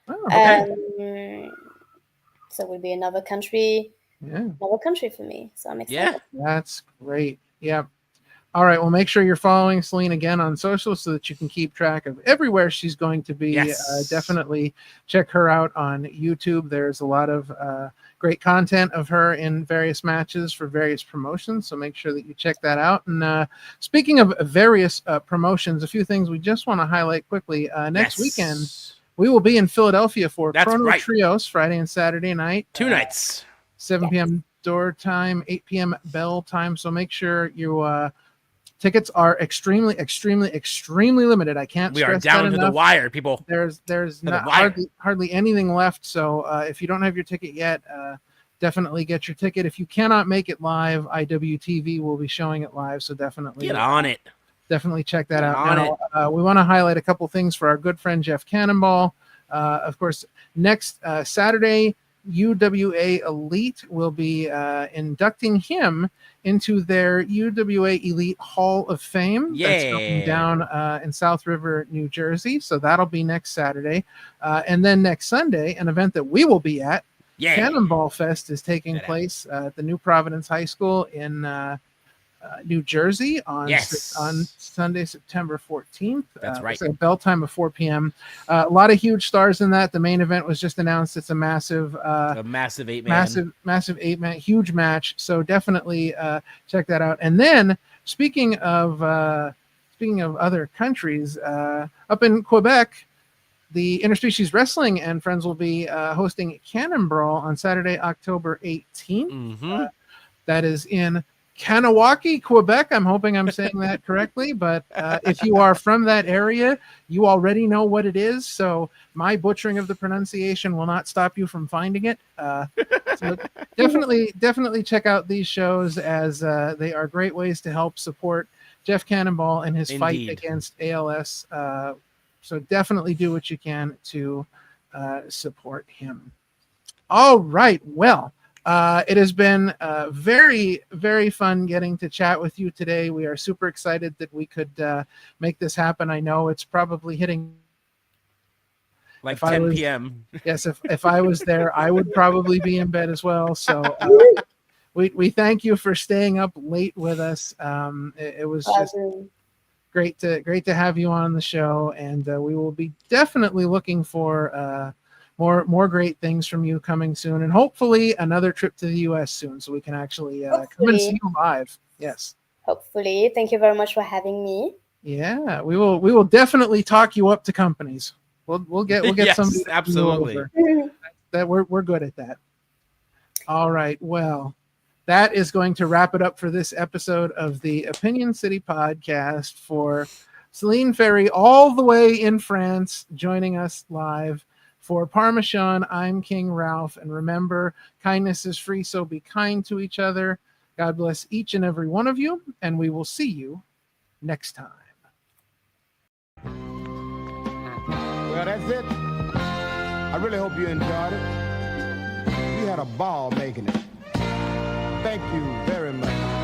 Oh, okay. So it will be another country. Yeah. Another country for me. So I'm excited. Yeah, that's great. Yeah. All right. Well, make sure you're following Celine again on social so that you can keep track of everywhere she's going to be. Definitely check her out on YouTube. There's a lot of great content of her in various matches for various promotions. So make sure that you check that out. And speaking of various promotions, a few things we just want to highlight quickly. Next weekend, we will be in Philadelphia for Chrono Trios Friday and Saturday night. 2 nights. 7 p.m. door time, 8 p.m. bell time. So make sure you... tickets are extremely limited. I can't stress that enough. We are down to the wire, people. There's not hardly anything left. So if you don't have your ticket yet, definitely get your ticket. If you cannot make it live, IWTV will be showing it live. So definitely get on it. Definitely check that out. Now, we want to highlight a couple things for our good friend Jeff Cannonball. Of course, next Saturday, UWA Elite will be inducting him into their UWA Elite Hall of Fame. That's going down in South River, New Jersey. So that'll be next Saturday. And then next Sunday, an event that we will be at, Cannonball Fest, is taking place at the New Providence High School in New Jersey on Sunday, September 14th. That's right. It's a bell time of 4 p.m. A lot of huge stars in that. The main event was just announced. It's a massive 8-man. Massive 8-man, huge match. So definitely check that out. And then speaking of other countries, up in Quebec, the Interspecies Wrestling and Friends will be hosting Cannon Brawl on Saturday, October 18th. That is in Kanawaki, Quebec. I'm hoping I'm saying that correctly, but if you are from that area, you already know what it is. So my butchering of the pronunciation will not stop you from finding it. So definitely check out these shows, as they are great ways to help support Jeff Cannonball and his fight against ALS. So definitely do what you can to support him. All right. Well, it has been very, very fun getting to chat with you today. We are super excited that we could make this happen. I know it's probably hitting like 10 p.m. Yes, if I was there, I would probably be in bed as well. So we thank you for staying up late with us. It was just great to have you on the show, and we will be definitely looking for more great things from you coming soon, and hopefully another trip to the US soon, so we can actually come and see you live. Yes. Hopefully. Thank you very much for having me. Yeah, we will definitely talk you up to companies. We'll get yes, somebody absolutely. That we're good at that. All right. Well, that is going to wrap it up for this episode of the Opinion City podcast. For Celine Ferry, all the way in France, joining us live. For Parmesan, I'm King Ralph. And remember, kindness is free, so be kind to each other. God bless each and every one of you, and we will see you next time. Well, that's it. I really hope you enjoyed it. We had a ball making it. Thank you very much.